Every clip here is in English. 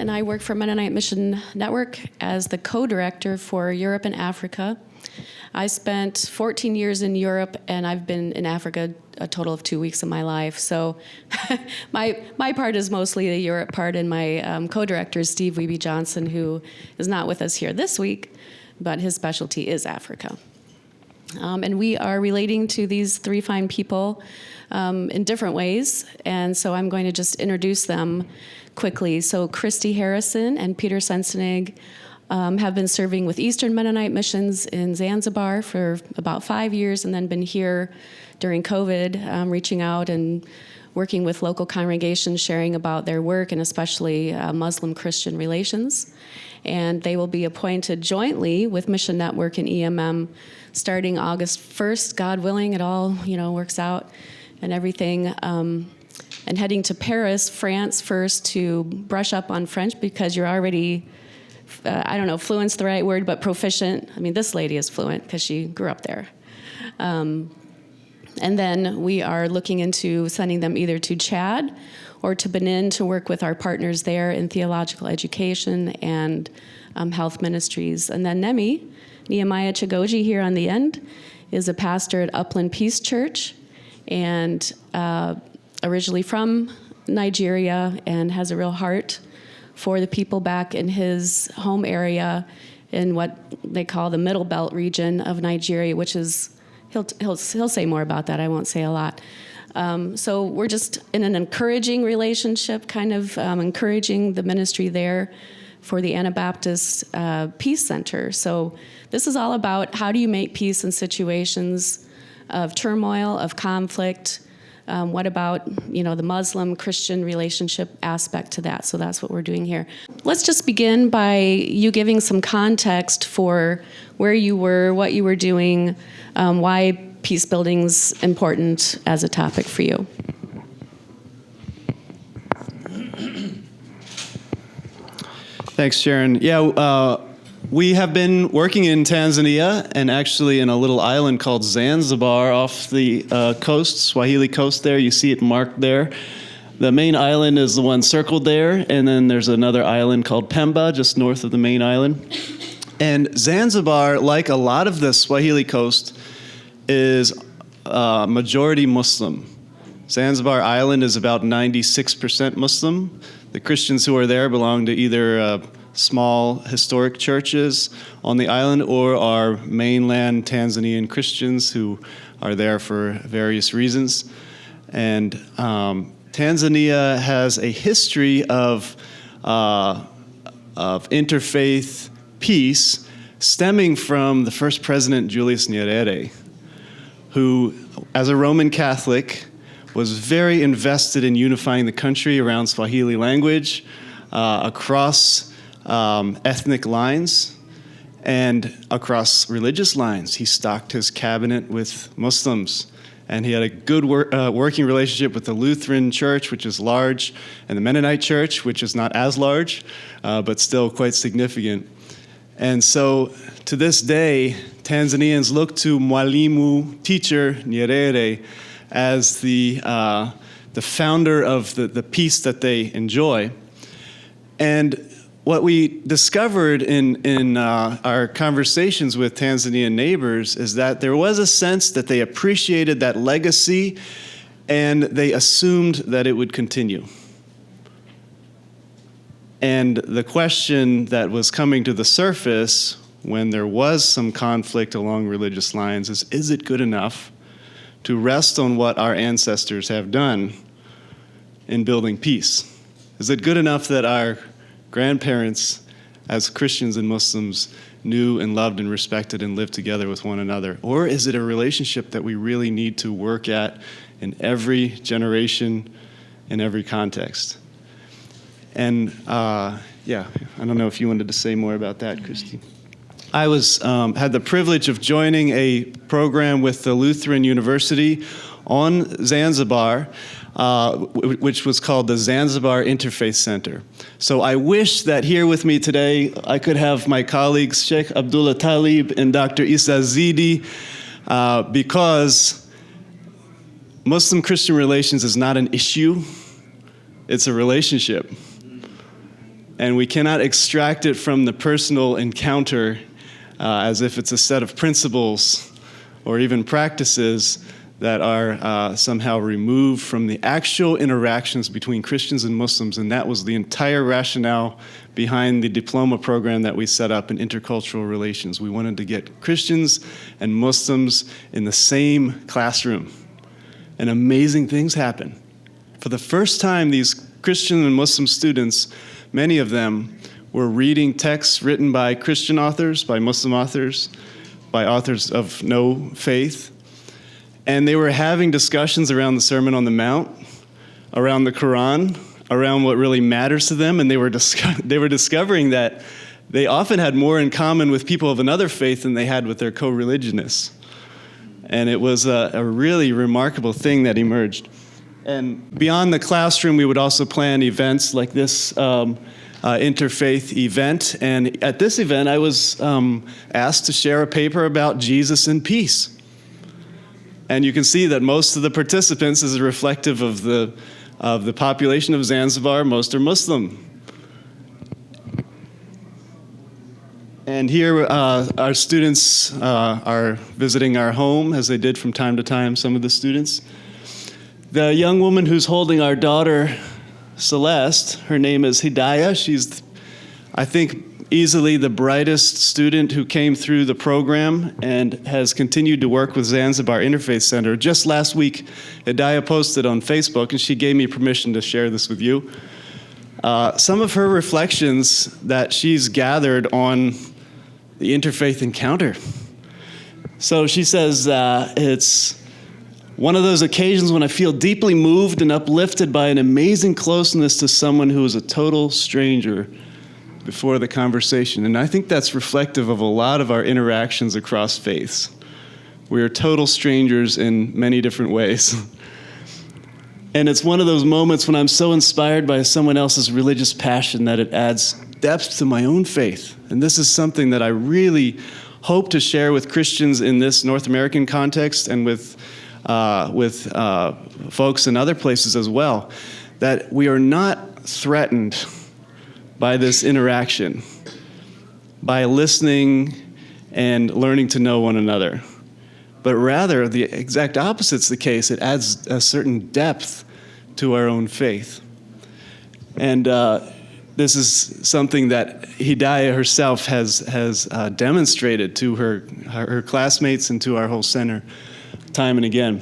and I work for Mennonite Mission Network as the co-director for Europe and Africa. I spent 14 years in Europe, and I've been in Africa a total of 2 weeks of my life. So my part is mostly the Europe part, and my co-director is Steve Wiebe Johnson, who is not with us here this week, but his specialty is Africa. And we are relating to these three fine people in different ways, and so I'm going to just introduce them quickly. So Christy Harrison and Peter Sensenig have been serving with Eastern Mennonite Missions in Zanzibar for about 5 years, and then been here during COVID, reaching out and working with local congregations, sharing about their work, and especially Muslim-Christian relations. And they will be appointed jointly with Mission Network and EMM starting August 1st, God willing, it all works out and everything. And heading to Paris, France first to brush up on French, because you're already, I don't know, fluent's the right word, but proficient. I mean, this lady is fluent because she grew up there. And then we are looking into sending them either to Chad or to Benin to work with our partners there in theological education and health ministries. And then Nehemiah Chigoji here on the end, is a pastor at Upland Peace Church, and originally from Nigeria, and has a real heart for the people back in his home area in what they call the Middle Belt region of Nigeria, which is, he'll say more about that, I won't say a lot. So we're just in an encouraging relationship, kind of encouraging the ministry there for the Anabaptist Peace Center. So this is all about how do you make peace in situations of turmoil, of conflict. What about, the Muslim-Christian relationship aspect to that? So that's what we're doing here. Let's just begin by you giving some context for where you were, what you were doing, why peace building's important as a topic for you. Thanks, Sharon. Yeah, we have been working in Tanzania, and actually in a little island called Zanzibar off the coast, Swahili coast there. You see it marked there. The main island is the one circled there, and then there's another island called Pemba, just north of the main island. And Zanzibar, like a lot of the Swahili coast, is majority Muslim. Zanzibar Island is about 96% Muslim. The Christians who are there belong to either small historic churches on the island or are mainland Tanzanian Christians who are there for various reasons. And Tanzania has a history of interfaith peace stemming from the first president, Julius Nyerere, who, as a Roman Catholic, was very invested in unifying the country around Swahili language, across ethnic lines, and across religious lines. He stocked his cabinet with Muslims, and he had a good working relationship with the Lutheran Church, which is large, and the Mennonite Church, which is not as large, but still quite significant. And so, to this day, Tanzanians look to Mwalimu, teacher Nyerere, as the founder of the peace that they enjoy. And what we discovered in our conversations with Tanzanian neighbors is that there was a sense that they appreciated that legacy, and they assumed that it would continue. And the question that was coming to the surface when there was some conflict along religious lines is it good enough to rest on what our ancestors have done in building peace? Is it good enough that our grandparents, as Christians and Muslims, knew and loved and respected and lived together with one another? Or is it a relationship that we really need to work at in every generation, in every context? And I don't know if you wanted to say more about that, Christy. I had the privilege of joining a program with the Lutheran University on Zanzibar, which was called the Zanzibar Interfaith Center. So I wish that here with me today I could have my colleagues Sheikh Abdullah Talib and Dr. Isa Zidi, because Muslim-Christian relations is not an issue, it's a relationship. And we cannot extract it from the personal encounter as if it's a set of principles or even practices that are somehow removed from the actual interactions between Christians and Muslims. And that was the entire rationale behind the diploma program that we set up in intercultural relations. We wanted to get Christians and Muslims in the same classroom. And amazing things happen. For the first time, these Christian and Muslim students, many of them were reading texts written by Christian authors, by Muslim authors, by authors of no faith. And they were having discussions around the Sermon on the Mount, around the Quran, around what really matters to them. And they were discovering that they often had more in common with people of another faith than they had with their co-religionists. And it was a really remarkable thing that emerged. And beyond the classroom, we would also plan events like this interfaith event. And at this event, I was asked to share a paper about Jesus and peace. And you can see that most of the participants is reflective of the population of Zanzibar. Most are Muslim. And here our students are visiting our home, as they did from time to time, some of the students. The young woman who's holding our daughter, Celeste, her name is Hidayah. She's, I think, easily the brightest student who came through the program and has continued to work with Zanzibar Interfaith Center. Just last week, Hidayah posted on Facebook, and she gave me permission to share this with you. Some of her reflections that she's gathered on the interfaith encounter. So she says, it's one of those occasions when I feel deeply moved and uplifted by an amazing closeness to someone who is a total stranger before the conversation. And I think that's reflective of a lot of our interactions across faiths. We are total strangers in many different ways. And it's one of those moments when I'm so inspired by someone else's religious passion that it adds depth to my own faith. And this is something that I really hope to share with Christians in this North American context and with folks in other places as well, that we are not threatened by this interaction, by listening and learning to know one another. But rather, the exact opposite's the case. It adds a certain depth to our own faith. And this is something that Hidayah herself has demonstrated to her classmates and to our whole center time and again.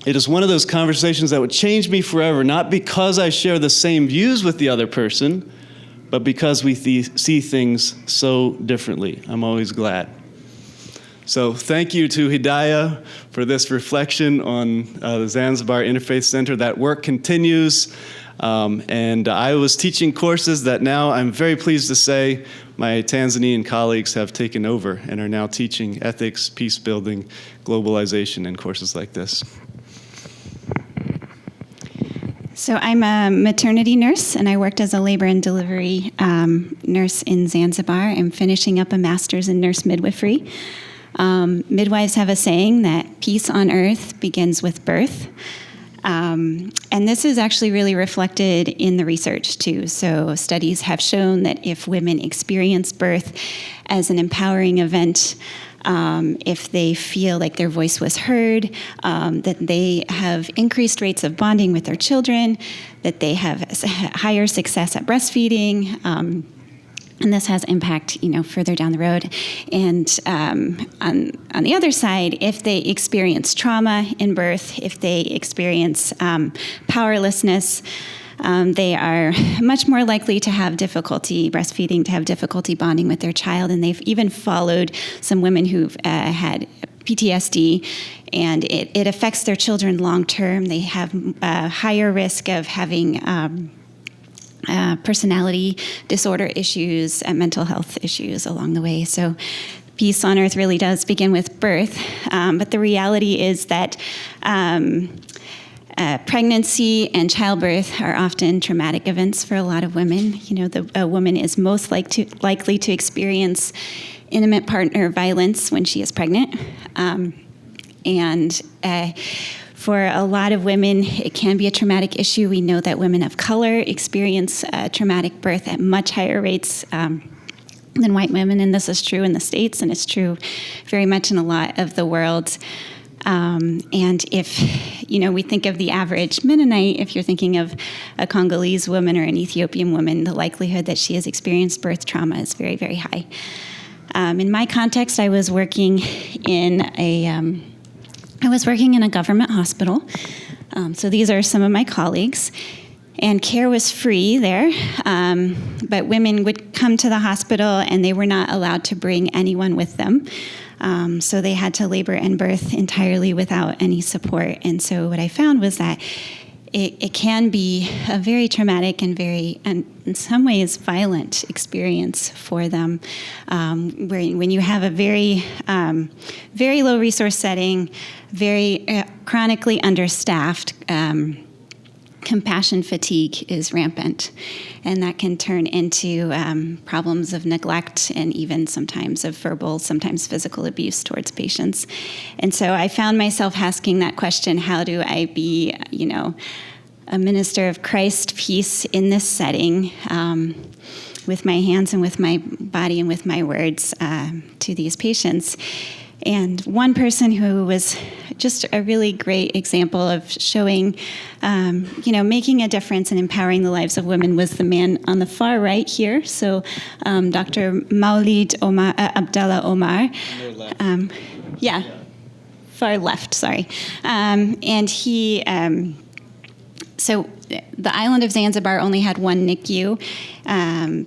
It is one of those conversations that would change me forever, not because I share the same views with the other person, but because we see things so differently. I'm always glad. So thank you to Hidayah for this reflection on the Zanzibar Interfaith Center. That work continues. And I was teaching courses that now I'm very pleased to say my Tanzanian colleagues have taken over and are now teaching ethics, peace building, globalization, and courses like this. So I'm a maternity nurse, and I worked as a labor and delivery nurse in Zanzibar. I'm finishing up a master's in nurse midwifery. Midwives have a saying that peace on earth begins with birth. And this is actually really reflected in the research, too. So studies have shown that if women experience birth as an empowering event, if they feel like their voice was heard, that they have increased rates of bonding with their children, that they have higher success at breastfeeding, and this has impact, further down the road. And on the other side, if they experience trauma in birth, if they experience powerlessness, they are much more likely to have difficulty breastfeeding, to have difficulty bonding with their child. And they've even followed some women who've had PTSD, and it affects their children long term. They have a higher risk of having personality disorder issues and mental health issues along the way. So peace on earth really does begin with birth. But the reality is that pregnancy and childbirth are often traumatic events for a lot of women. A woman is most likely to experience intimate partner violence when she is pregnant. For a lot of women, it can be a traumatic issue. We know that women of color experience traumatic birth at much higher rates than white women, and this is true in the States, and it's true very much in a lot of the world. And if, we think of the average Mennonite, if you're thinking of a Congolese woman or an Ethiopian woman, the likelihood that she has experienced birth trauma is very, very high. In my context, I was working in a government hospital. So these are some of my colleagues. And care was free there, but women would come to the hospital and they were not allowed to bring anyone with them. So they had to labor and birth entirely without any support. And so what I found was that it can be a very traumatic and in some ways, violent experience for them, when you have a very, very low resource setting, very chronically understaffed. Compassion fatigue is rampant, and that can turn into problems of neglect and even sometimes of verbal, sometimes physical abuse towards patients. And so I found myself asking that question, how do I be, a minister of Christ peace in this setting, with my hands and with my body and with my words to these patients? And one person who was just a really great example of showing, making a difference and empowering the lives of women was the man on the far right here. So Dr. Maulid Abdallah Omar. Far left, sorry. And he... So the island of Zanzibar only had one NICU.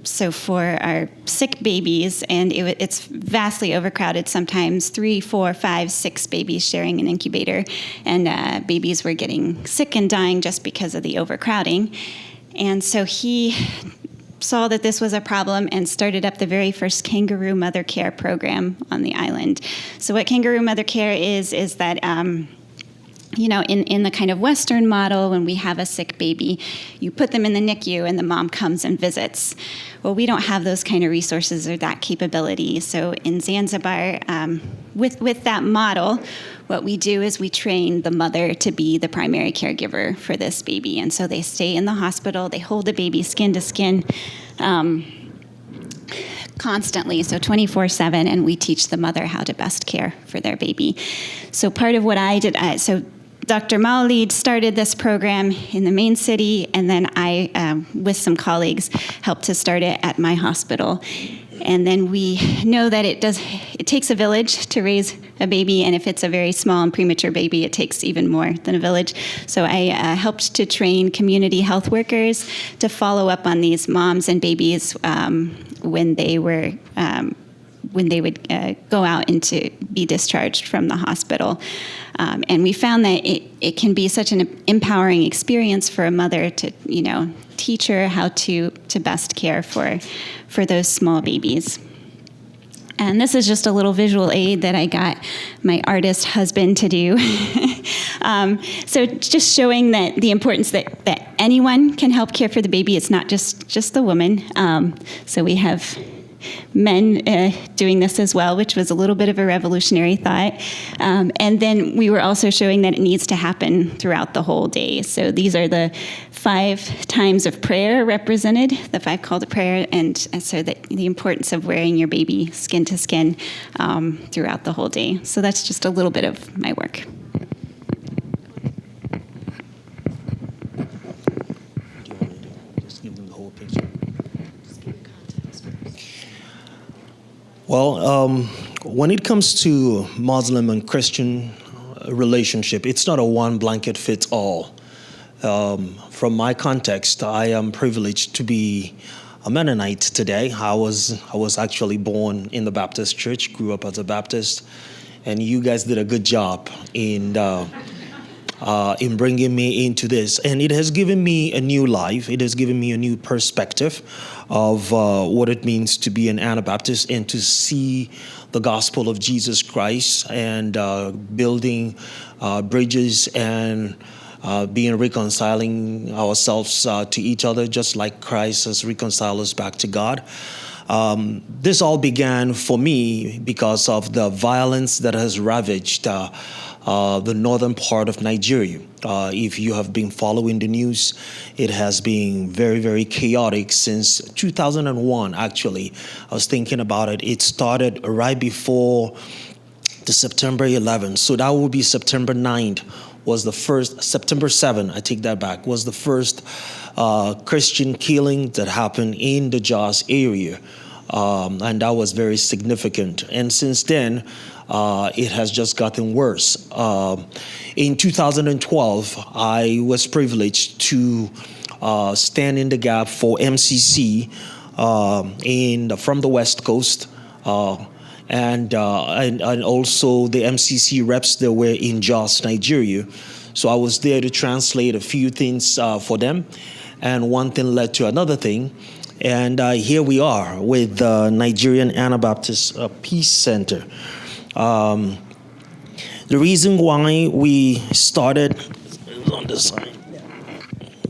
So for our sick babies, and it's vastly overcrowded, sometimes 3, 4, 5, 6 babies sharing an incubator, and babies were getting sick and dying just because of the overcrowding. And so he saw that this was a problem and started up the very first kangaroo mother care program on the island. So what kangaroo mother care is that... in the kind of Western model, when we have a sick baby, you put them in the NICU and the mom comes and visits. Well, we don't have those kind of resources or that capability. So in Zanzibar, with that model, what we do is we train the mother to be the primary caregiver for this baby. And so they stay in the hospital, they hold the baby skin to skin, constantly, so 24/7, and we teach the mother how to best care for their baby. So part of what I did, Dr. Maulid started this program in the main city, and then I, with some colleagues, helped to start it at my hospital. And then we know that it takes a village to raise a baby, and if it's a very small and premature baby, it takes even more than a village. So I helped to train community health workers to follow up on these moms and babies when they would go out and to be discharged from the hospital. And we found that it can be such an empowering experience for a mother to, teach her how to best care for those small babies. And this is just a little visual aid that I got my artist husband to do. So just showing that the importance that anyone can help care for the baby. It's not just the woman. So we have men doing this as well, which was a little bit of a revolutionary thought. And then we were also showing that it needs to happen throughout the whole day. So these are the 5 times of prayer represented, the 5 call to prayer, and so that the importance of wearing your baby skin to skin throughout the whole day. So that's just a little bit of my work. Well, when it comes to Muslim and Christian relationship, it's not a one blanket fits all. From my context, I am privileged to be a Mennonite today. I was actually born in the Baptist church, grew up as a Baptist, and you guys did a good job in bringing me into this. And it has given me a new life. It has given me a new perspective of what it means to be an Anabaptist and to see the gospel of Jesus Christ and building bridges and reconciling ourselves to each other, just like Christ has reconciled us back to God. This all began for me because of the violence that has ravaged the northern part of Nigeria. If you have been following the news, it has been very, very chaotic since 2001, actually. I was thinking about it. It started right before the September 11th. So that would be September 9th was the first, September 7th, I take that back, was the first Christian killing that happened in the Jos area. And that was very significant. And since then, it has just gotten worse. In 2012, I was privileged to stand in the gap for MCC from the West Coast, and also the MCC reps that were in Jos, Nigeria. So I was there to translate a few things for them, and one thing led to another thing. And here we are with the Nigerian Anabaptist Peace Center. The reason why we started on this side.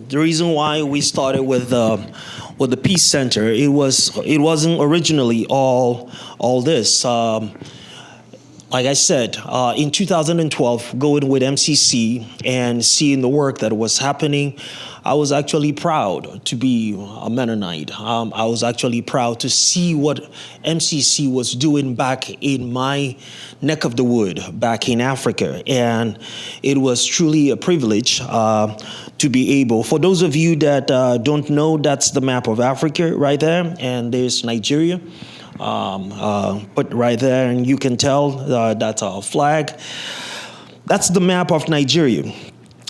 The reason why we started with the Peace Center, it wasn't originally all this. Like I said, in 2012, going with MCC and seeing the work that was happening, I was actually proud to be a Mennonite. I was actually proud to see what MCC was doing back in my neck of the wood, back in Africa. And it was truly a privilege to be able. For those of you that don't know, that's the map of Africa right there. And there's Nigeria. Put right there, and you can tell that's our flag. That's the map of Nigeria.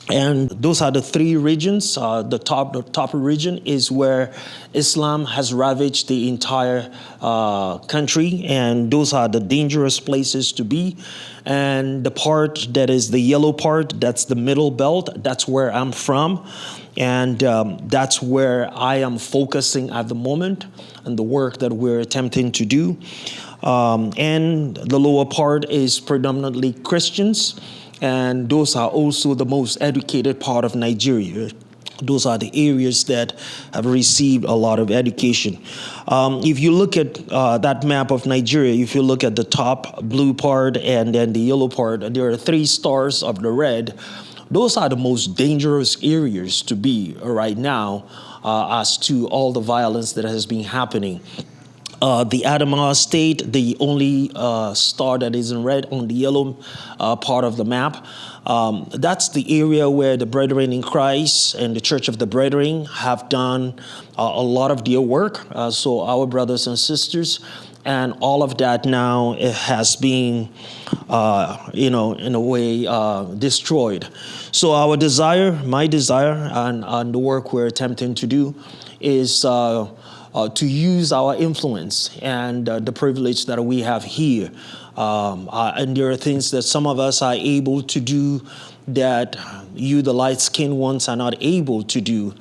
And those are the three regions. The top region is where Islam has ravaged the entire country, and those are the dangerous places to be. And the part that is the yellow part, that's the middle belt. That's where I'm from. And that's where I am focusing at the moment and the work that we're attempting to do. And the lower part is predominantly Christians. And those are also the most educated part of Nigeria. Those are the areas that have received a lot of education. If you look at that map of Nigeria, if you look at the top blue part and then the yellow part, there are 3 stars of the red. Those are the most dangerous areas to be right now as to all the violence that has been happening. The Adamawa State, the only star that is in red on the yellow part of the map, that's the area where the Brethren in Christ and the Church of the Brethren have done a lot of their work. So our brothers and sisters, and all of that now it has been, in a way, destroyed. So our desire, my desire, and the work we're attempting to do is to use our influence and the privilege that we have here. And there are things that some of us are able to do that you, the light-skinned ones, are not able to do.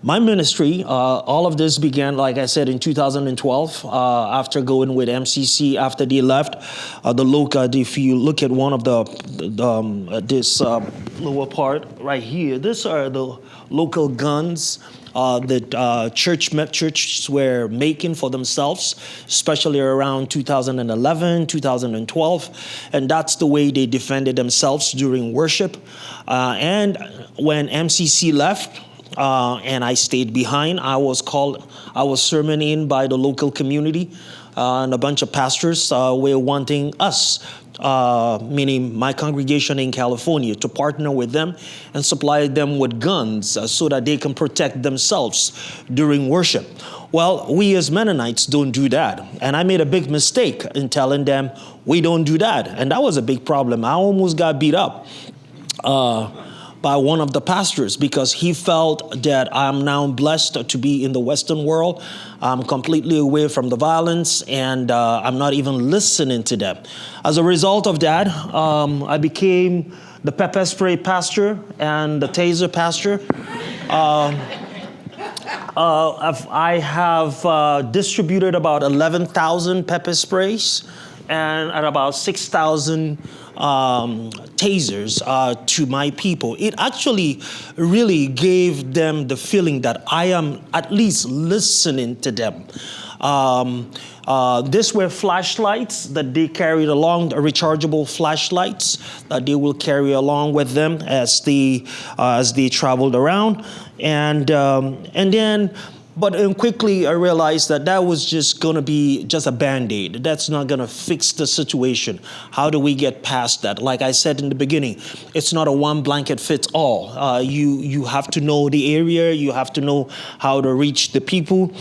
My ministry, all of this began, like I said, in 2012, after going with MCC, after they left the local. If you look at one of this lower part right here, these are the local guns that churches were making for themselves, especially around 2011, 2012. And that's the way they defended themselves during worship. And when MCC left, and I stayed behind, I was sermoning by the local community, and a bunch of pastors were wanting us, meaning my congregation in California, to partner with them and supply them with guns so that they can protect themselves during worship. Well, we as Mennonites don't do that. And I made a big mistake in telling them we don't do that. And that was a big problem. I almost got beat up by one of the pastors because he felt that I'm now blessed to be in the Western world. I'm completely away from the violence, and I'm not even listening to them. As a result of that, I became the pepper spray pastor and the taser pastor. I have distributed about 11,000 pepper sprays and about 6,000 tasers to my people, it actually really gave them the feeling that I am at least listening to them. These were flashlights that they carried along, rechargeable flashlights that they will carry along with them as they traveled around, and then. But quickly I realized that was just going to be just a Band-Aid. That's not going to fix the situation. How do we get past that? Like I said in the beginning, it's not a one blanket fits all. You have to know the area. You have to know how to reach the people.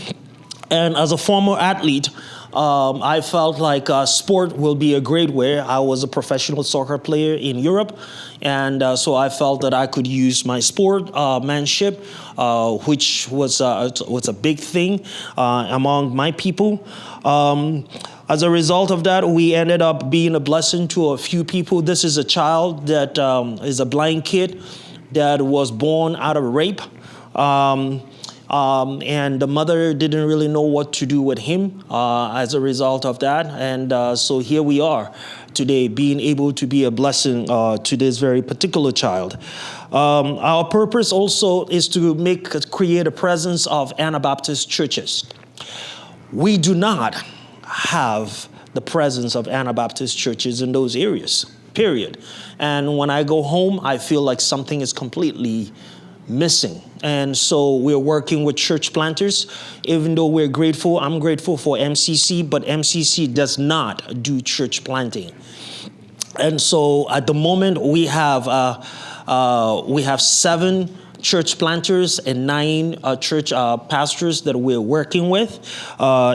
And as a former athlete, I felt like sport will be a great way. I was a professional soccer player in Europe, and so I felt that I could use my sportsmanship, which was a big thing among my people. As a result of that, we ended up being a blessing to a few people. This is a child that is a blind kid that was born out of rape. And the mother didn't really know what to do with him as a result of that. And so here we are today, being able to be a blessing to this very particular child. Our purpose also is to create a presence of Anabaptist churches. We do not have the presence of Anabaptist churches in those areas, period. And when I go home, I feel like something is completely missing. And so we're working with church planters. Even though we're grateful, I'm grateful for MCC, but MCC does not do church planting. And so at the moment we have 7 church planters and 9 church pastors that we're working with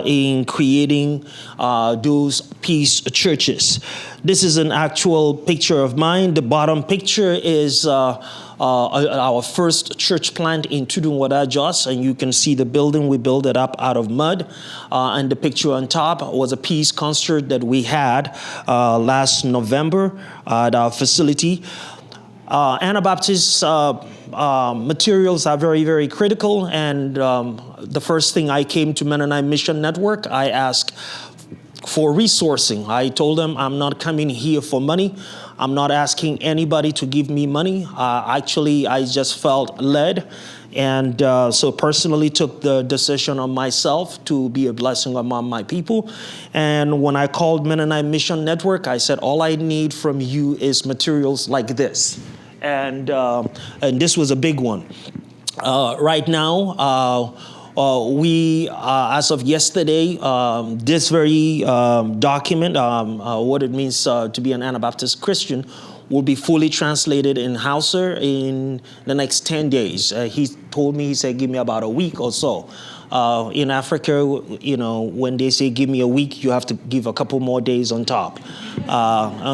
in creating those peace churches. This is an actual picture of mine. The bottom picture is our first church plant in Tudunwada, Jos, and you can see the building. We built it up out of mud. And the picture on top was a peace concert that we had last November at our facility. Anabaptist materials are very, very critical, and the first thing I came to Mennonite Mission Network, I asked for resourcing. I told them I'm not coming here for money. I'm not asking anybody to give me money. Actually, I just felt led, and so personally took the decision on myself to be a blessing among my people. And when I called Mennonite Mission Network, I said, all I need from you is materials like this. And this was a big one. Right now, we, as of yesterday, this very document, what it means to be an Anabaptist Christian, will be fully translated in Hausa in the next 10 days. He told me, he said, give me about a week or so. In Africa, you know, when they say give me a week, you have to give a couple more days on top.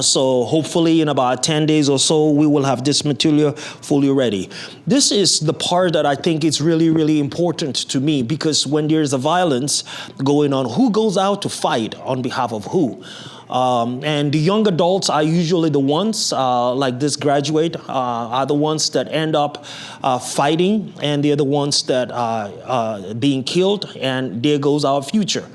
So hopefully in about 10 days or so, we will have this material fully ready. This is the part that I think is really, really important to me, because when there's a violence going on, who goes out to fight on behalf of who? And the young adults are usually the ones, like this graduate, are the ones that end up fighting, and they're the ones that are being killed, and there goes our future.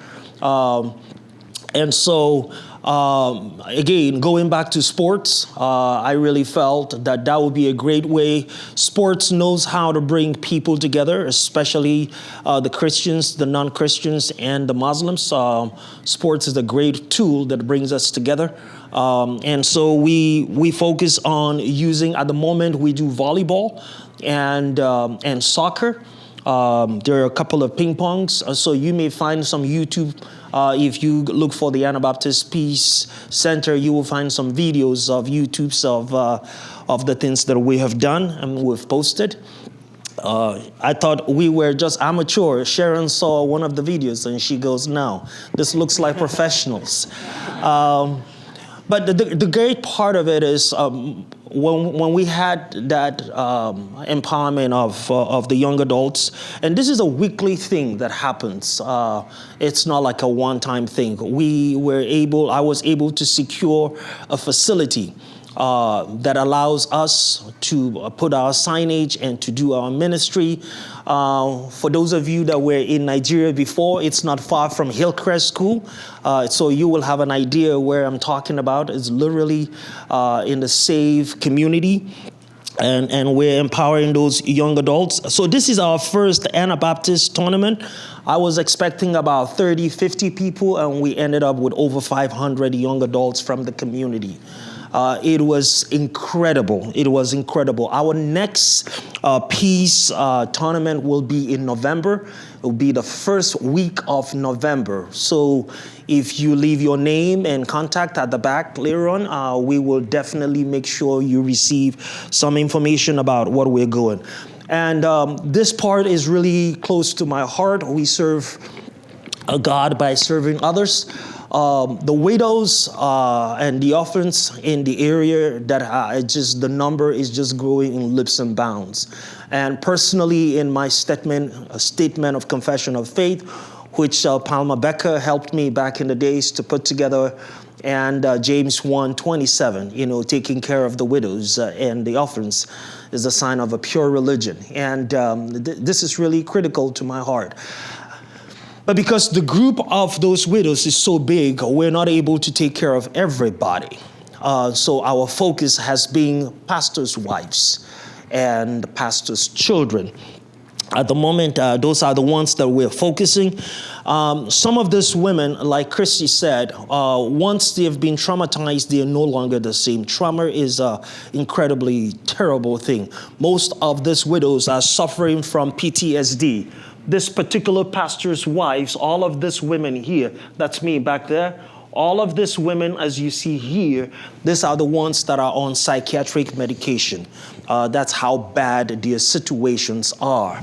And so, again, going back to sports, I really felt that would be a great way. Sports knows how to bring people together, especially the Christians, the non-Christians, and the Muslims. Sports is a great tool that brings us together. And so we focus on using, at the moment, we do volleyball and soccer. There are a couple of ping pongs, so you may find some YouTube. If you look for the Anabaptist Peace Center, you will find some videos of YouTubes of the things that we have done and we've posted. I thought we were just amateur. Sharon saw one of the videos and she goes, "No, this looks like professionals." But the great part of it is when we had that empowerment of the young adults, and this is a weekly thing that happens. It's not like a one-time thing. I was able to secure a facility that allows us to put our signage and to do our ministry. For those of you that were in Nigeria before, it's not far from Hillcrest School, so you will have an idea where I'm talking about. It's literally in the SAVE community. And we're empowering those young adults. So this is our first Anabaptist tournament. I was expecting about 30, 50 people, and we ended up with over 500 young adults from the community. It was incredible. It was incredible. Our next peace tournament will be in November. It will be the first week of November. So if you leave your name and contact at the back later on, we will definitely make sure you receive some information about what we're going. And this part is really close to my heart. We serve God by serving others. The widows and the orphans in the area that the number is just growing in leaps and bounds. And personally, in my statement of confession of faith, which Palma Becker helped me back in the days to put together, and James 1:27, taking care of the widows and the orphans is a sign of a pure religion. And this is really critical to my heart. But because the group of those widows is so big, we're not able to take care of everybody. So our focus has been pastors' wives and pastors' children. At the moment, those are the ones that we're focusing. Some of these women, like Christy said, once they have been traumatized, they are no longer the same. Trauma is an incredibly terrible thing. Most of these widows are suffering from PTSD. This particular pastor's wives, all of these women here, that's me back there, all of these women, as you see here, these are the ones that are on psychiatric medication. That's how bad their situations are.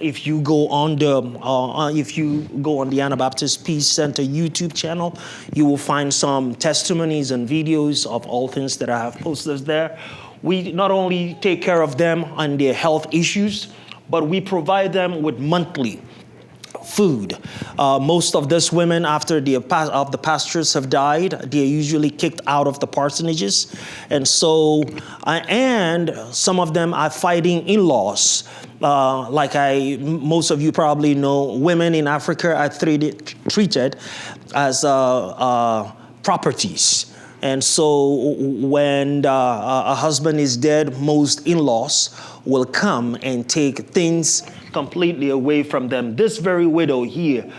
If you go on the Anabaptist Peace Center YouTube channel, you will find some testimonies and videos of all things that I have posted there. We not only take care of them on their health issues, but we provide them with monthly food. Most of these women, after the pastors have died, they're usually kicked out of the parsonages. And so, and some of them are fighting in-laws. Most of you probably know, women in Africa are treated as properties. And so when a husband is dead, most in-laws will come and take things completely away from them. This very widow here,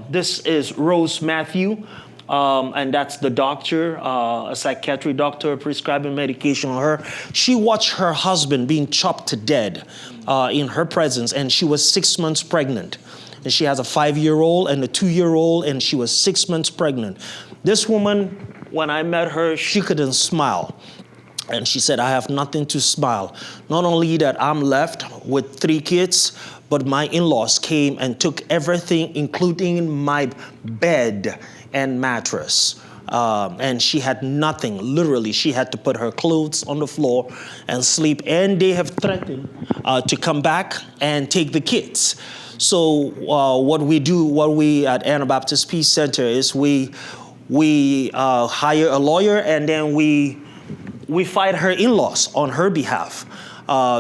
this is Rose Matthew, and that's the doctor, a psychiatric doctor prescribing medication on her. She watched her husband being chopped to death in her presence, and she was 6 months pregnant. And she has a 5-year-old and a 2-year-old, and she was 6 months pregnant. This woman, when I met her, she couldn't smile. And she said, I have nothing to smile. Not only that I'm left with 3 kids, but my in-laws came and took everything, including my bed and mattress. And she had nothing. Literally, she had to put her clothes on the floor and sleep. And they have threatened to come back and take the kids. So what we at Anabaptist Peace Center is we hire a lawyer, and then we fight her in-laws on her behalf,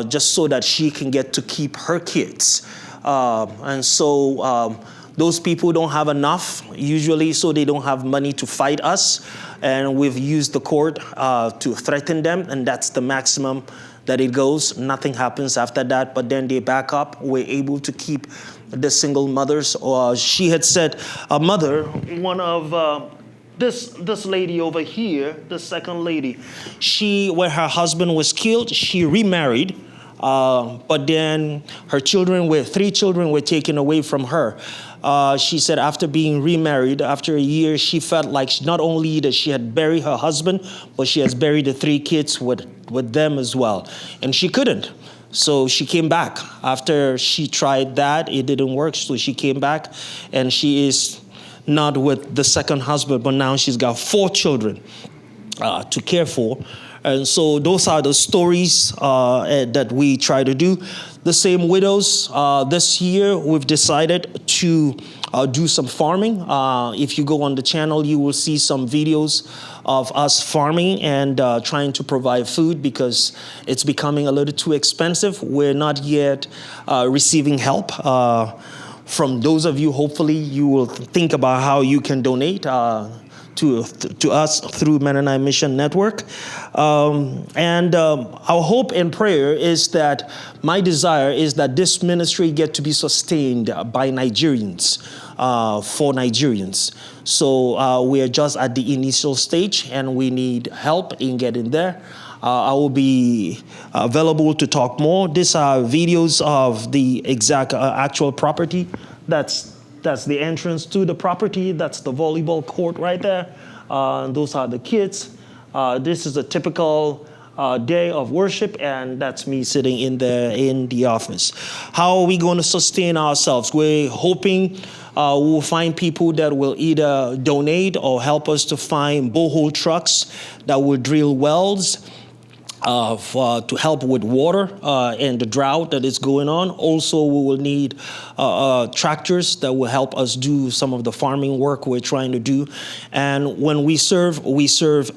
just so that she can get to keep her kids. And so those people don't have enough usually, so they don't have money to fight us. And we've used the court to threaten them, and that's the maximum that it goes. Nothing happens after that, but then they back up. We're able to keep the single mothers. She had said a mother, one of this lady over here, the second lady, when her husband was killed, she remarried, but then her 3 children were taken away from her. She said after being remarried, after a year, she felt like not only that she had buried her husband, but she has buried the 3 kids with them as well. And she couldn't. So she came back. After she tried that, it didn't work. So she came back, and she is not with the second husband, but now she's got 4 children. to care for. And so those are the stories that we try to do. The same widows. This year, we've decided to do some farming. If you go on the channel, you will see some videos of us farming and trying to provide food because it's becoming a little too expensive. We're not yet receiving help. From those of you, hopefully, you will think about how you can donate to us through Mennonite Mission Network. And our hope and prayer is that my desire is that this ministry get to be sustained by Nigerians, for Nigerians. So we are just at the initial stage and we need help in getting there. I will be available to talk more. These are videos of the exact actual property. That's the entrance to the property. That's the volleyball court right there. Those are the kids. This is a typical day of worship, and that's me sitting in the office. How are we going to sustain ourselves? We're hoping we'll find people that will either donate or help us to find borehole trucks that will drill wells to help with water and the drought that is going on. Also, we will need tractors that will help us do some of the farming work we're trying to do. And when we serve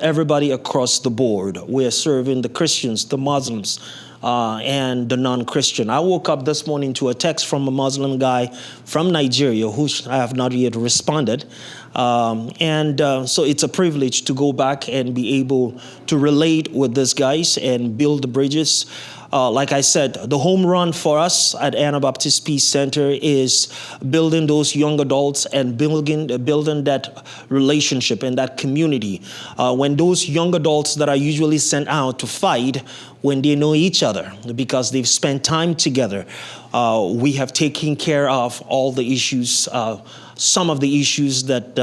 everybody across the board. We're serving the Christians, the Muslims, and the non-Christian. I woke up this morning to a text from a Muslim guy from Nigeria who I have not yet responded. So it's a privilege to go back and be able to relate with these guys and build the bridges. Like I said, the home run for us at Anabaptist Peace Center is building those young adults and building that relationship and that community. When those young adults that are usually sent out to fight, when they know each other because they've spent time together, we have taken care of all the issues, some of the issues that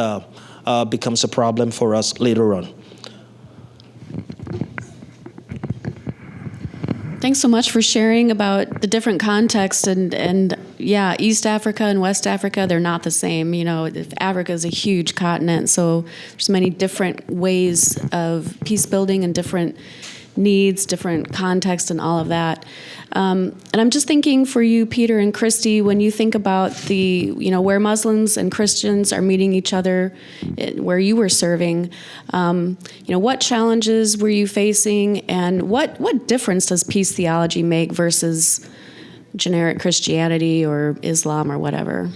becomes a problem for us later on. Thanks so much for sharing about the different contexts and yeah, East Africa and West Africa, they're not the same. You know, Africa is a huge continent, so there's many different ways of peace building and different needs, different contexts and all of that. And I'm just thinking for you, Peter and Christy, when you think about where Muslims and Christians are meeting each other, where you were serving, what challenges were you facing, and what difference does peace theology make versus generic Christianity or Islam or whatever?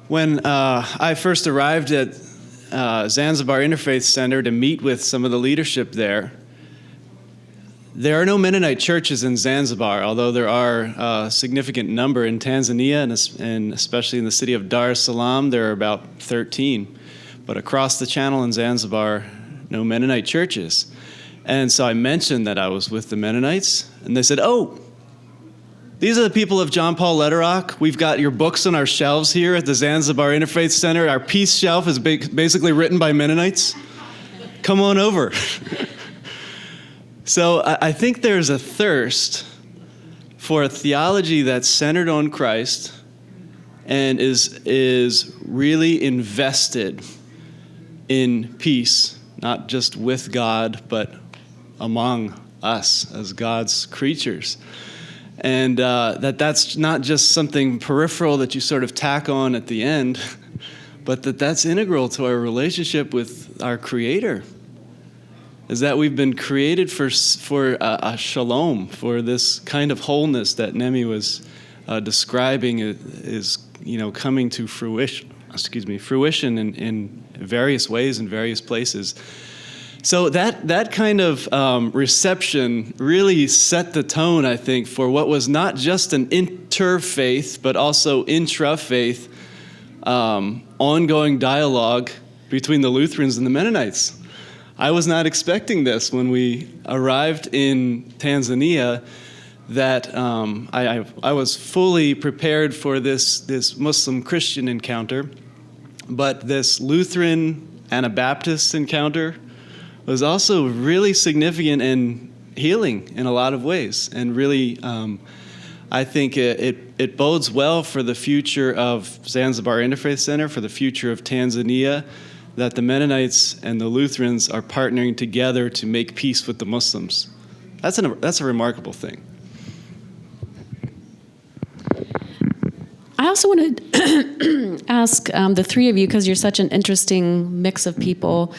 When I first arrived at Zanzibar Interfaith Center to meet with some of the leadership there are no Mennonite churches in Zanzibar, although there are a significant number in Tanzania and especially in the city of Dar es Salaam, there are about 13. But across the channel in Zanzibar, no Mennonite churches. And so I mentioned that I was with the Mennonites, and they said, "Oh, these are the people of John Paul Lederach. We've got your books on our shelves here at the Zanzibar Interfaith Center. Our peace shelf is basically written by Mennonites. Come on over." So I think there's a thirst for a theology that's centered on Christ and is really invested in peace, not just with God, but among us as God's creatures. And that's not just something peripheral that you sort of tack on at the end, but that's integral to our relationship with our Creator. Is that we've been created for a shalom, for this kind of wholeness that Nemi was describing is coming to fruition in various ways in various places. So that kind of reception really set the tone, I think, for what was not just an interfaith, but also intra-faith ongoing dialogue between the Lutherans and the Mennonites. I was not expecting this when we arrived in Tanzania, that I was fully prepared for this Muslim-Christian encounter, but this Lutheran Anabaptist encounter was also really significant and healing in a lot of ways, and really I think it bodes well for the future of Zanzibar Interfaith Center, for the future of Tanzania, that the Mennonites and the Lutherans are partnering together to make peace with the Muslims. That's a remarkable thing. I also want to ask the three of you, because you're such an interesting mix of people,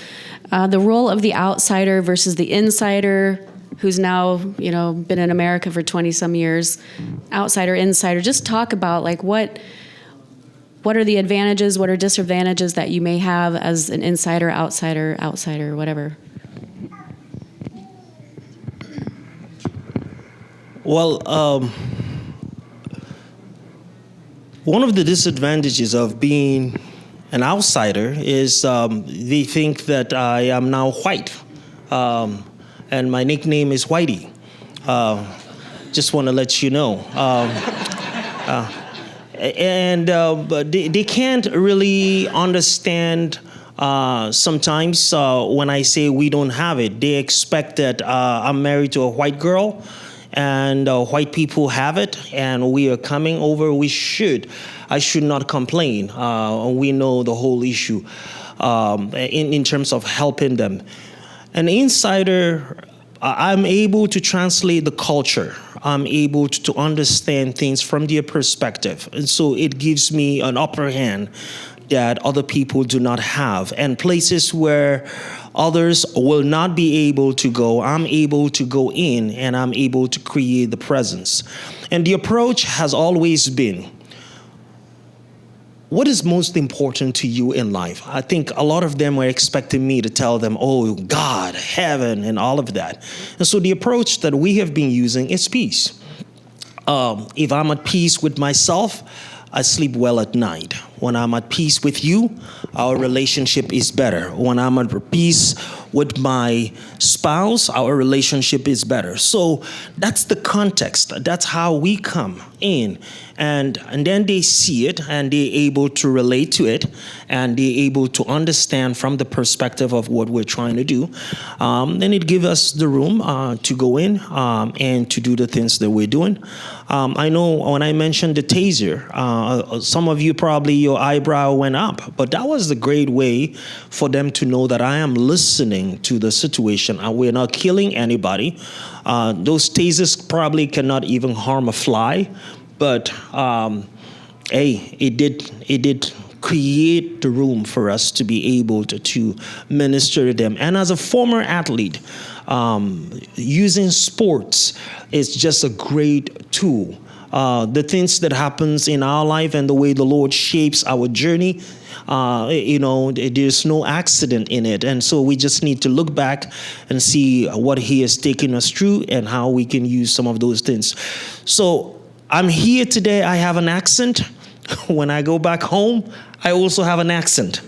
the role of the outsider versus the insider, who's now, been in America for 20-some years, outsider, insider. Just talk about what are the advantages, what are disadvantages that you may have as an insider, outsider, whatever. Well, one of the disadvantages of being an outsider is they think that I am now white, and my nickname is Whitey. Just want to let you know. But they can't really understand sometimes when I say we don't have it. They expect that I'm married to a white girl, and white people have it, and we are coming over. I should not complain. We know the whole issue in terms of helping them. An insider, I'm able to translate the culture. I'm able to understand things from their perspective. And so it gives me an upper hand that other people do not have. And places where others will not be able to go, I'm able to go in, and I'm able to create the presence. And the approach has always been, what is most important to you in life? I think a lot of them were expecting me to tell them, oh, God, heaven, and all of that. And so the approach that we have been using is peace. If I'm at peace with myself, I sleep well at night. When I'm at peace with you, our relationship is better. When I'm at peace with my spouse, our relationship is better. So that's the context. That's how we come in. And then they see it, and they're able to relate to it, and they're able to understand from the perspective of what we're trying to do. Then it gives us the room to go in and to do the things that we're doing. I know when I mentioned the taser, some of you probably, your eyebrow went up, but that was the great way for them to know that I am listening to the situation. We're not killing anybody. Those tasers probably cannot even harm a fly, but it did create the room for us to be able to minister to them. And as a former athlete, using sports is just a great tool. The things that happens in our life and the way the Lord shapes our journey, there's no accident in it. And so we just need to look back and see what He has taken us through and how we can use some of those things. So I'm here today. I have an accent. When I go back home, I also have an accent,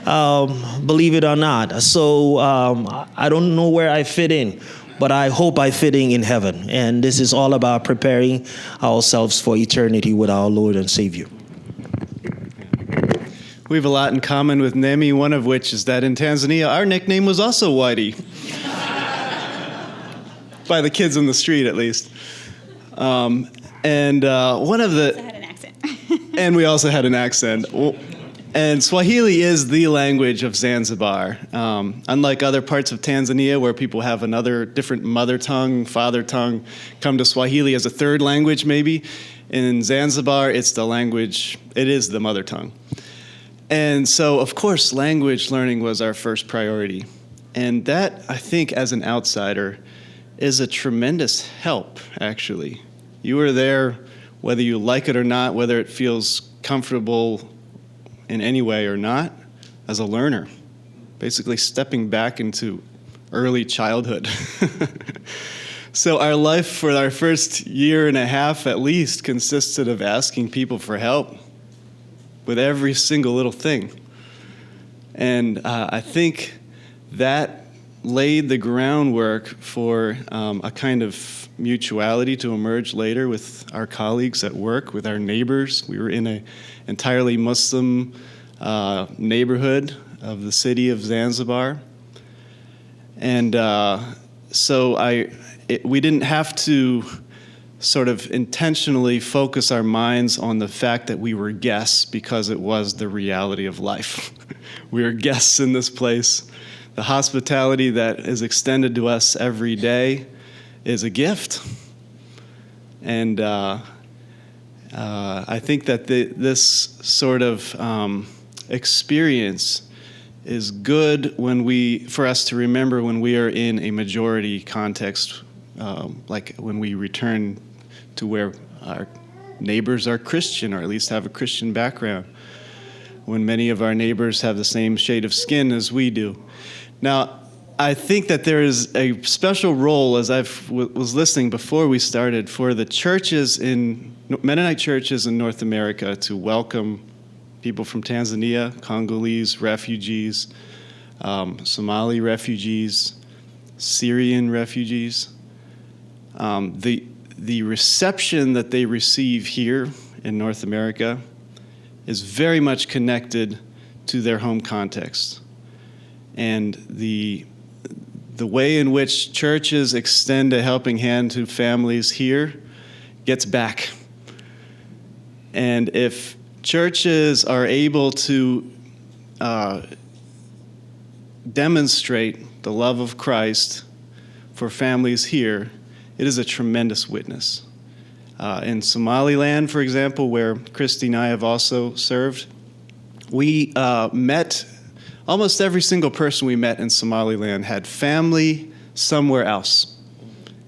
believe it or not. So I don't know where I fit in, but I hope I fit in heaven. And this is all about preparing ourselves for eternity with our Lord and Savior. We have a lot in common with Nemi, one of which is that in Tanzania, our nickname was also Whitey. By the kids on the street, at least. One of the... had an accent. And we also had an accent. And Swahili is the language of Zanzibar. Unlike other parts of Tanzania where people have another different mother tongue, father tongue, come to Swahili as a third language maybe. In Zanzibar, it is the mother tongue. And so, of course, language learning was our first priority. And that, I think, as an outsider, is a tremendous help, actually. You are there, whether you like it or not, whether it feels comfortable in any way or not, as a learner, basically stepping back into early childhood. So our life for our first year and a half at least consisted of asking people for help with every single little thing. And I think that laid the groundwork for a kind of mutuality to emerge later with our colleagues at work, with our neighbors. We were in an entirely Muslim neighborhood of the city of Zanzibar. And so we didn't have to sort of intentionally focus our minds on the fact that we were guests because it was the reality of life. We are guests in this place. The hospitality that is extended to us every day is a gift. And I think that this sort of experience is good for us to remember when we are in a majority context, like when we return to where our neighbors are Christian, or at least have a Christian background, when many of our neighbors have the same shade of skin as we do. Now, I think that there is a special role, as I was listening before we started, for the churches Mennonite churches in North America to welcome people from Tanzania, Congolese refugees, Somali refugees, Syrian refugees. The reception that they receive here in North America is very much connected to their home context. And the way in which churches extend a helping hand to families here gets back. And if churches are able to demonstrate the love of Christ for families here, it is a tremendous witness. In Somaliland, for example, where Christy and I have also served, we met, almost every single person we met in Somaliland had family somewhere else,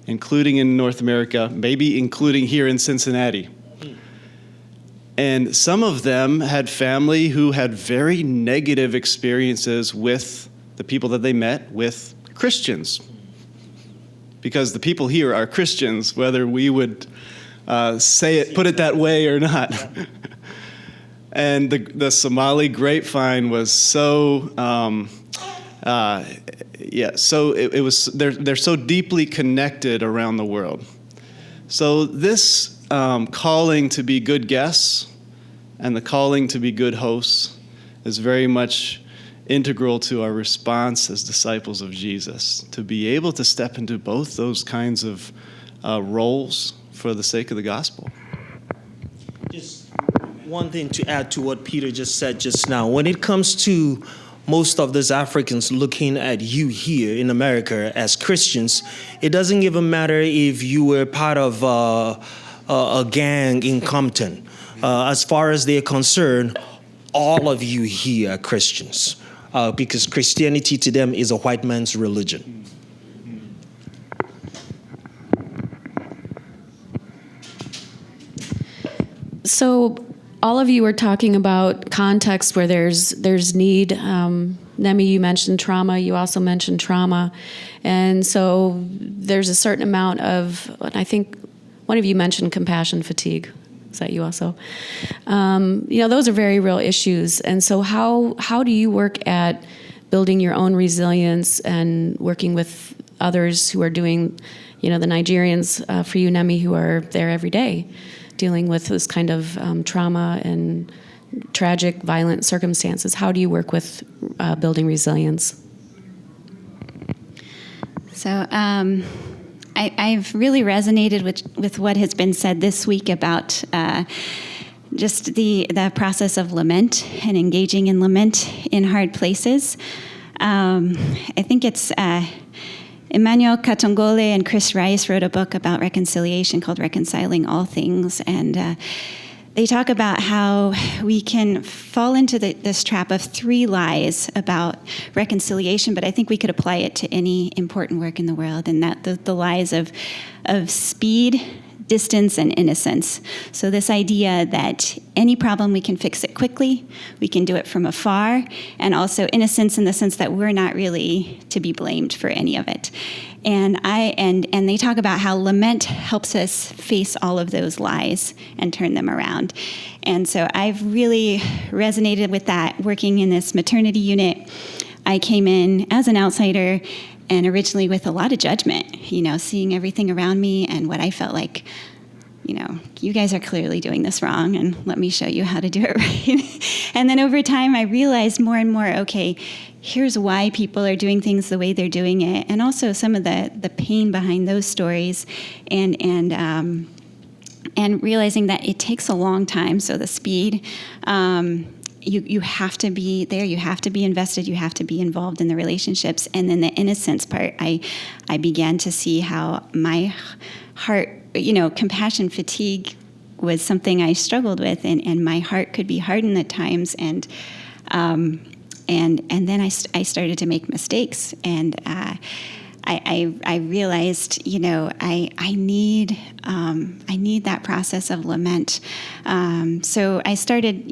including in North America, maybe including here in Cincinnati. And some of them had family who had very negative experiences with the people that they met, with Christians. Because the people here are Christians, whether we would put it that way or not. And the Somali grapevine was so, they're so deeply connected around the world. So this calling to be good guests and the calling to be good hosts is very much integral to our response as disciples of Jesus, to be able to step into both those kinds of roles for the sake of the gospel. Just one thing to add to what Peter just said just now. When it comes to most of these Africans looking at you here in America as Christians, it doesn't even matter if you were part of a gang in Compton. As far as they're concerned, all of you here are Christians, because Christianity to them is a white man's religion. So all of you are talking about contexts where there's need. Nemi, you mentioned trauma. You also mentioned trauma. And so there's a certain amount of, I think one of you mentioned compassion fatigue. Is that you also? Those are very real issues. And so how do you work at building your own resilience and working with others who are doing, the Nigerians for you, Nemi, who are there every day, dealing with this kind of trauma and tragic, violent circumstances? How do you work with building resilience? So I've really resonated with what has been said this week about just the process of lament and engaging in lament in hard places. I think it's Emmanuel Katongole and Chris Rice wrote a book about reconciliation called Reconciling All Things, and they talk about how we can fall into this trap of 3 lies about reconciliation, but I think we could apply it to any important work in the world, and that the lies of speed, distance, and innocence. So this idea that any problem, we can fix it quickly, we can do it from afar, and also innocence in the sense that we're not really to be blamed for any of it. And they talk about how lament helps us face all of those lies and turn them around. And so I've really resonated with that working in this maternity unit. I came in as an outsider and originally with a lot of judgment, seeing everything around me and what I felt like, you guys are clearly doing this wrong, and let me show you how to do it right. And then over time, I realized more and more, okay, here's why people are doing things the way they're doing it, and also some of the pain behind those stories, and and realizing that it takes a long time. So the speed, you have to be there, you have to be invested, you have to be involved in the relationships. And then the innocence part, I began to see how my heart, compassion fatigue was something I struggled with, and my heart could be hardened at times. And then I started to make mistakes, and I realized, I need that process of lament. So I started,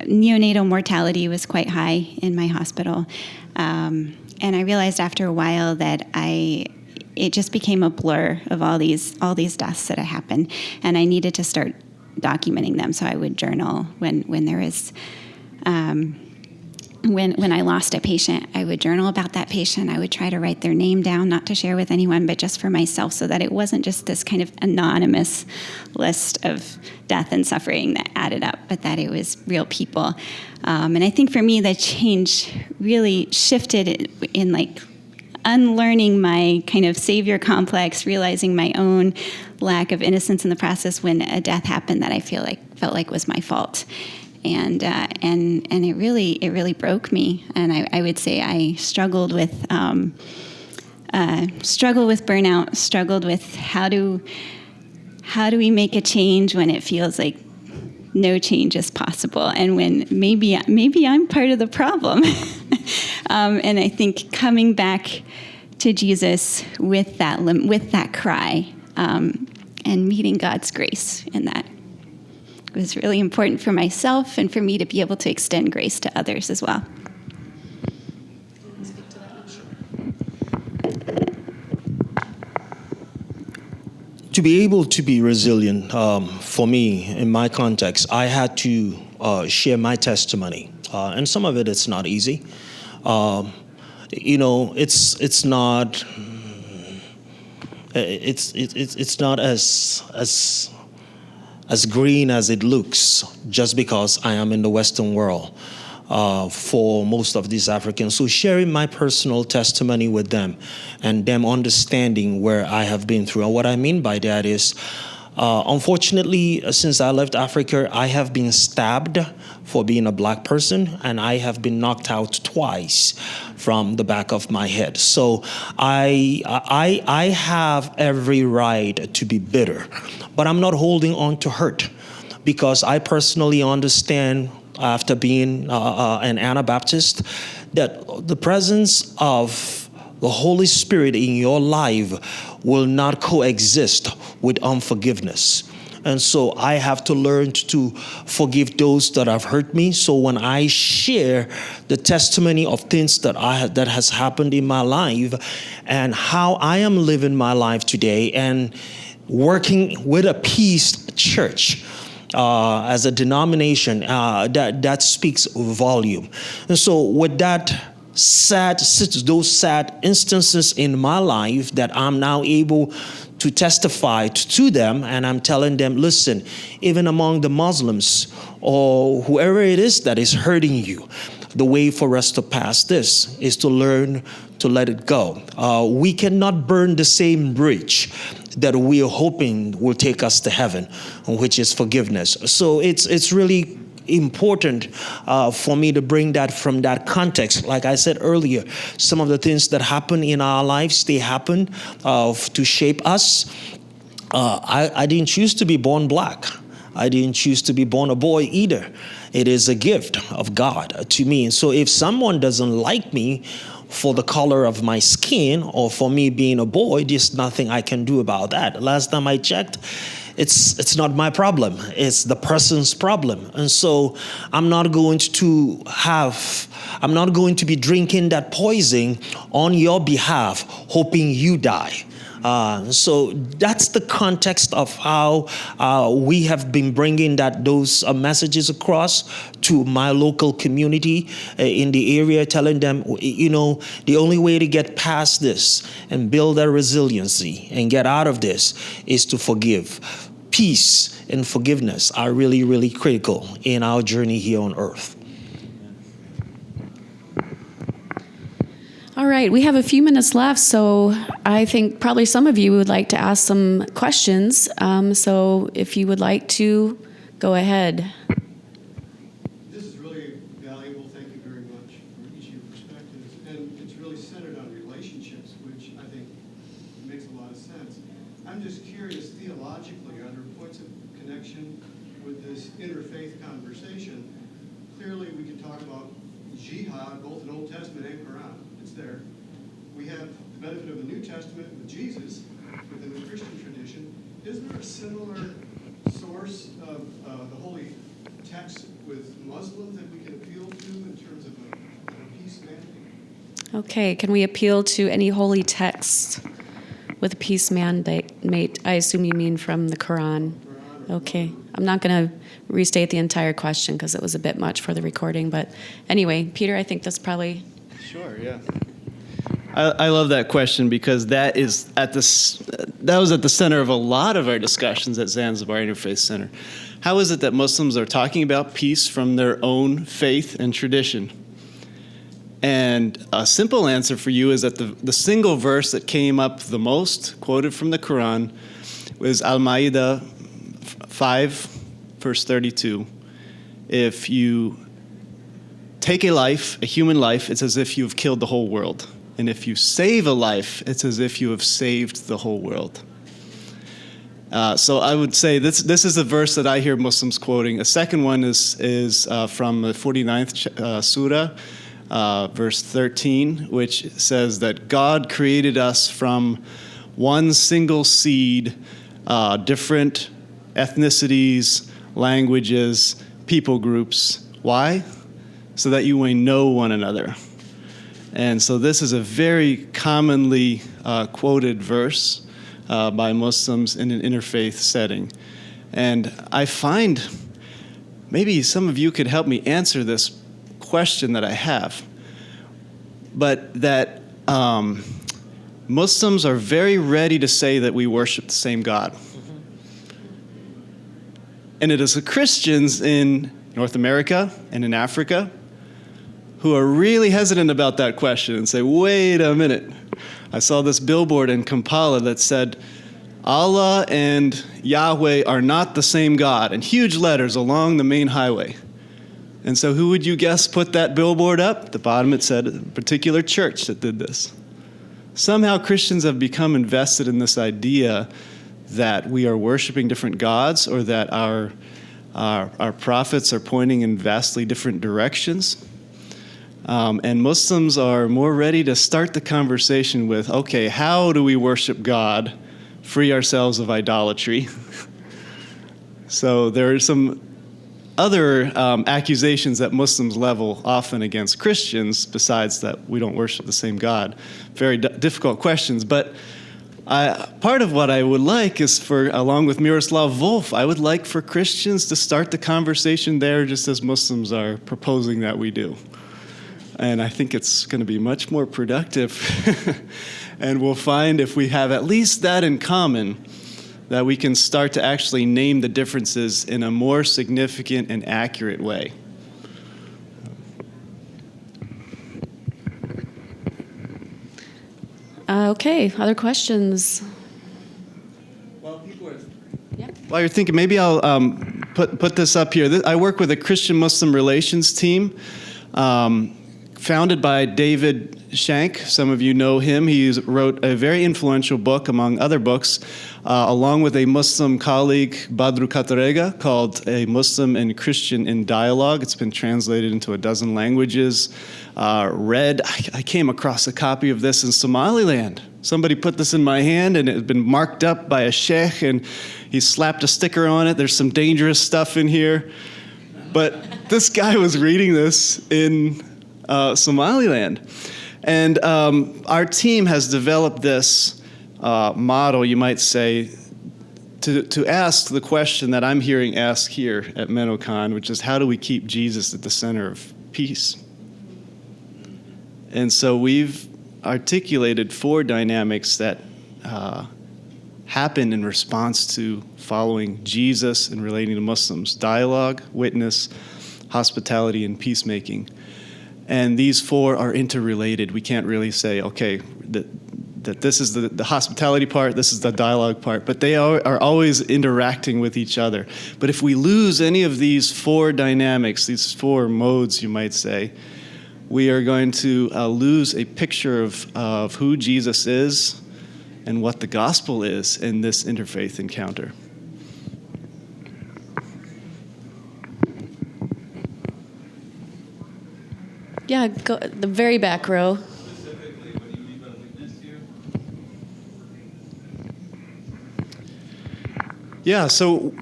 neonatal mortality was quite high in my hospital, and I realized after a while that it just became a blur of all these deaths that had happened, and I needed to start documenting them. So I would journal when there was. When I lost a patient, I would journal about that patient. I would try to write their name down, not to share with anyone, but just for myself, so that it wasn't just this kind of anonymous list of death and suffering that added up, but that it was real people. And I think for me, that change really shifted in like unlearning my kind of savior complex, realizing my own lack of innocence in the process when a death happened that I felt like was my fault. And it really broke me, and I would say I struggled with burnout, struggled with how do we make a change when it feels like no change is possible, and when maybe I'm part of the problem. And I think coming back to Jesus with that cry, and meeting God's grace in that. It was really important for myself and for me to be able to extend grace to others as well. To be able to be resilient, for me, in my context, I had to share my testimony, and some of it's not easy. It's not as green as it looks, just because I am in the Western world for most of these Africans. So sharing my personal testimony with them and them understanding where I have been through. And what I mean by that is, unfortunately, since I left Africa, I have been stabbed for being a black person, and I have been knocked out twice from the back of my head. So I have every right to be bitter, but I'm not holding on to hurt, because I personally understand, after being an Anabaptist, that the presence of the Holy Spirit in your life will not coexist with unforgiveness. And so I have to learn to forgive those that have hurt me. So when I share the testimony of things that has happened in my life and how I am living my life today, and working with a Peace Church as a denomination, that speaks volume. And so with those sad instances in my life, that I'm now able to testify to them, and I'm telling them, listen, even among the Muslims or whoever it is that is hurting you, the way for us to pass this is to learn to let it go. We cannot burn the same bridge that we are hoping will take us to heaven, which is forgiveness. So it's really important for me to bring that from that context. Like I said earlier, some of the things that happen in our lives, they happen to shape us. I didn't choose to be born black. I didn't choose to be born a boy either. It is a gift of God to me. And so if someone doesn't like me for the color of my skin or for me being a boy, there's nothing I can do about that. Last time I checked, it's not my problem. It's the person's problem. And so I'm not going to be drinking that poison on your behalf, hoping you die. So that's the context of how we have been bringing those messages across to my local community in the area, telling them, the only way to get past this and build that resiliency and get out of this is to forgive. Peace and forgiveness are really, really critical in our journey here on earth. All right. right, we have a few minutes left, so I think probably some of you would like to ask some questions. So if you would like to, go ahead. This is really valuable. Thank you very much for each of your perspectives. And it's really centered on relationships, which I think makes a lot of sense. I'm just curious, theologically, are there points of connection with this interfaith conversation? Clearly, we can talk about jihad, both in Old Testament and Quran. It's there. We have the benefit of the New Testament with Jesus within the Christian tradition. Isn't there a similar source of the holy text with Muslims that we can appeal to in terms of a peace mandate? Okay, can we appeal to any holy text with a peace mandate? I assume you mean from the Quran. Okay, I'm not going to restate the entire question because it was a bit much for the recording. But anyway, Peter, I think that's probably... Sure, yeah. I love that question because that was at the center of a lot of our discussions at Zanzibar Interfaith Center. How is it that Muslims are talking about peace from their own faith and tradition? And a simple answer for you is that the single verse that came up the most, quoted from the Quran, was Al-Ma'idah 5, verse 32. If you take a human life, it's as if you've killed the whole world. And if you save a life, it's as if you have saved the whole world. So I would say this is a verse that I hear Muslims quoting. A second one is from the 49th surah, verse 13, which says that God created us from one single seed, different ethnicities, languages, people groups. Why? So that you may know one another. And so this is a very commonly quoted verse by Muslims in an interfaith setting. And I find, maybe some of you could help me answer this question that I have, but that Muslims are very ready to say that we worship the same God. And it is the Christians in North America and in Africa who are really hesitant about that question and say, wait a minute. I saw this billboard in Kampala that said, Allah and Yahweh are not the same God, in huge letters along the main highway. And so who would you guess put that billboard up? At the bottom it said a particular church that did this. Somehow Christians have become invested in this idea that we are worshiping different gods or that our prophets are pointing in vastly different directions. And Muslims are more ready to start the conversation with, okay, how do we worship God, free ourselves of idolatry? So there are some other accusations that Muslims level often against Christians, besides that we don't worship the same God. Very difficult questions, but part of what I would like is along with Miroslav Volf, I would like for Christians to start the conversation there just as Muslims are proposing that we do. And I think it's going to be much more productive. And we'll find if we have at least that in common, that we can start to actually name the differences in a more significant and accurate way. Okay, other questions? While you're thinking, maybe I'll put this up here. I work with a Christian-Muslim relations team founded by David Shank. Some of you know him. He wrote a very influential book, among other books, along with a Muslim colleague, Badru Katarega, called A Muslim and Christian in Dialogue. It's been translated into a dozen languages. I came across a copy of this in Somaliland. Somebody put this in my hand, and it had been marked up by a sheikh, and he slapped a sticker on it. There's some dangerous stuff in here. But this guy was reading this in Somaliland. And our team has developed this model, you might say, to ask the question that I'm hearing asked here at Menocon, which is, how do we keep Jesus at the center of peace? And so we've articulated 4 dynamics that happen in response to following Jesus and relating to Muslims: dialogue, witness, hospitality, and peacemaking. And these four are interrelated. We can't really say, okay, that this is the hospitality part, this is the dialogue part, but they are always interacting with each other. But if we lose any of these four dynamics, these four modes, you might say, we are going to lose a picture of who Jesus is and what the gospel is in this interfaith encounter. Yeah, go the very back row. Specifically, what do you mean by witness here? Yeah, so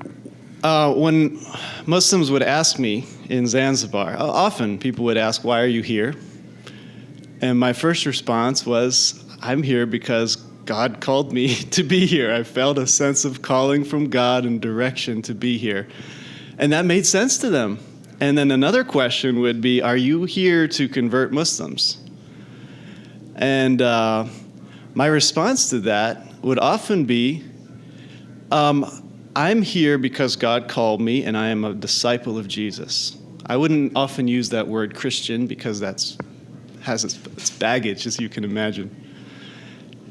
when Muslims would ask me in Zanzibar, often people would ask, why are you here? And my first response was, I'm here because God called me to be here. I felt a sense of calling from God and direction to be here. And that made sense to them. And then another question would be, are you here to convert Muslims? And my response to that would often be, I'm here because God called me and I am a disciple of Jesus. I wouldn't often use that word Christian because that has its baggage, as you can imagine.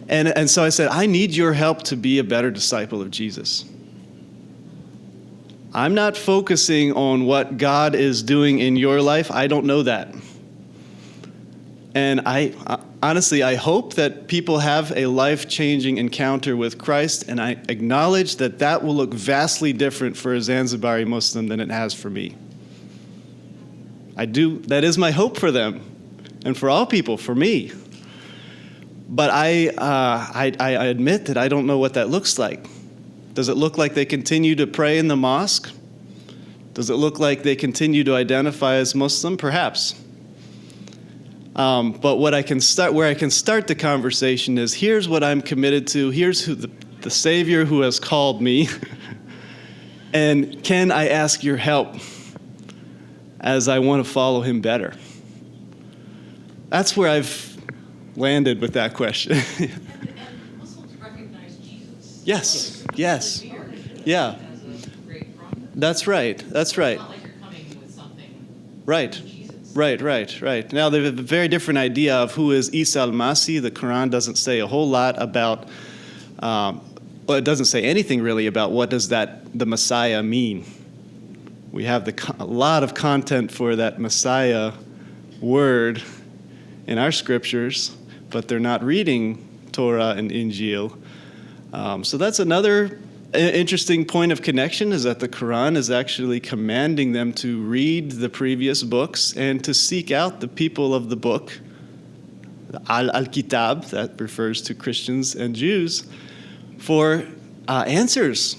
And so I said, I need your help to be a better disciple of Jesus. I'm not focusing on what God is doing in your life. I don't know that. And honestly, I hope that people have a life-changing encounter with Christ, and I acknowledge that that will look vastly different for a Zanzibari Muslim than it has for me. I do. That is my hope for them, and for all people, for me. But I admit that I don't know what that looks like. Does it look like they continue to pray in the mosque? Does it look like they continue to identify as Muslim? Perhaps. But where I can start the conversation is, here's what I'm committed to. Here's who the Savior who has called me. And can I ask your help as I want to follow him better? That's where I've landed with that question. And Muslims recognize Jesus. Yes. Yeah. As a great prophet. That's right. It's not like you're coming with something. Right. from Jesus. Right. Now, they have a very different idea of who is Isa al-Masih. The Quran doesn't say a whole lot about, it doesn't say anything really about what does the Messiah mean. We have a lot of content for that Messiah word in our scriptures, but they're not reading Torah and Injil. So that's another interesting point of connection, is that the Quran is actually commanding them to read the previous books and to seek out the people of the book, Al-Kitab, that refers to Christians and Jews, for answers.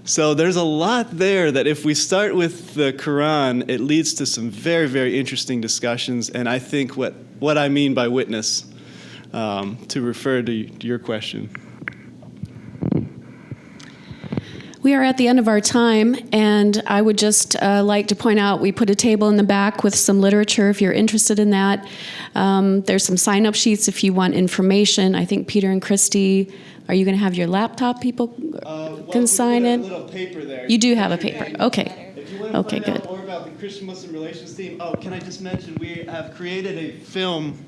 So there's a lot there that if we start with the Quran, it leads to some very, very interesting discussions, and I think what I mean by witness, to refer to your question. We are at the end of our time, and I would just like to point out we put a table in the back with some literature if you're interested in that. There's some sign-up sheets if you want information. I think Peter and Christy, are you going to have your laptop people can sign in? A little paper there. You do have a paper. Okay. If you want to Okay, find out good. more about the Christian-Muslim relations team, can I just mention we have created a film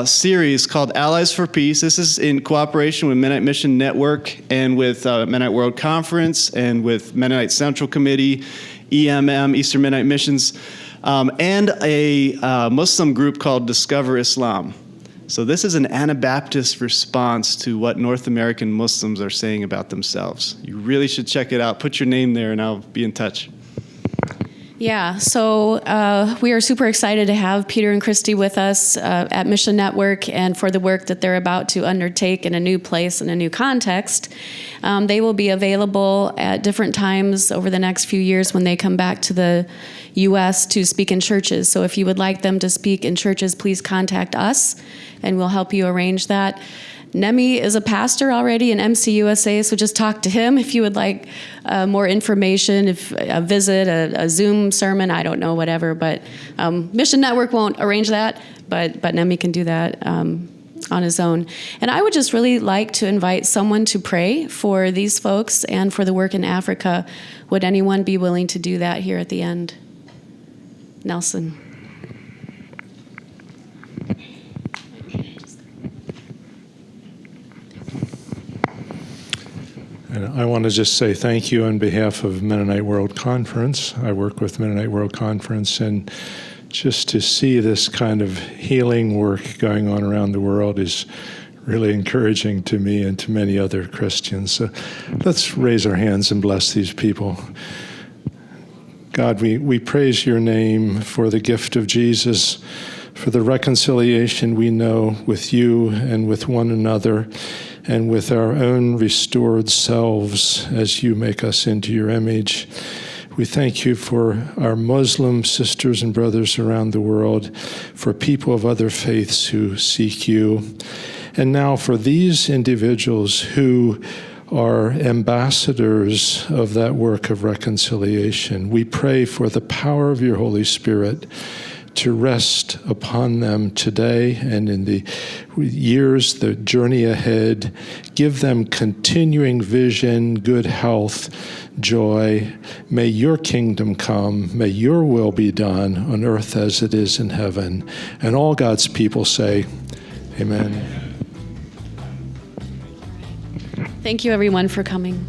series called Allies for Peace. This is in cooperation with Mennonite Mission Network and with Mennonite World Conference and with Mennonite Central Committee, EMM, Eastern Mennonite Missions, and a Muslim group called Discover Islam. So this is an Anabaptist response to what North American Muslims are saying about themselves. You really should check it out. Put your name there and I'll be in touch. Yeah, so we are super excited to have Peter and Christy with us at Mission Network and for the work that they're about to undertake in a new place and a new context. They will be available at different times over the next few years when they come back to the U.S. to speak in churches. So if you would like them to speak in churches, please contact us and we'll help you arrange that. Nemi is a pastor already in MCUSA, so just talk to him if you would like more information, if a visit, a Zoom sermon, I don't know, whatever. But Mission Network won't arrange that, but Nemi can do that on his own. And I would just really like to invite someone to pray for these folks and for the work in Africa. Would anyone be willing to do that here at the end? Nelson. And I want to just say thank you on behalf of Mennonite World Conference. I work with Mennonite World Conference, and just to see this kind of healing work going on around the world is really encouraging to me and to many other Christians. So let's raise our hands and bless these people. God, we praise your name for the gift of Jesus, for the reconciliation we know with you and with one another and with our own restored selves as you make us into your image. We thank you for our Muslim sisters and brothers around the world, for people of other faiths who seek you, and now for these individuals who are ambassadors of that work of reconciliation. We pray for the power of your Holy Spirit to rest upon them today and in the years, the journey ahead. Give them continuing vision, good health, joy. May your kingdom come. May your will be done on earth as it is in heaven. And all God's people say, amen. Thank you, everyone, for coming.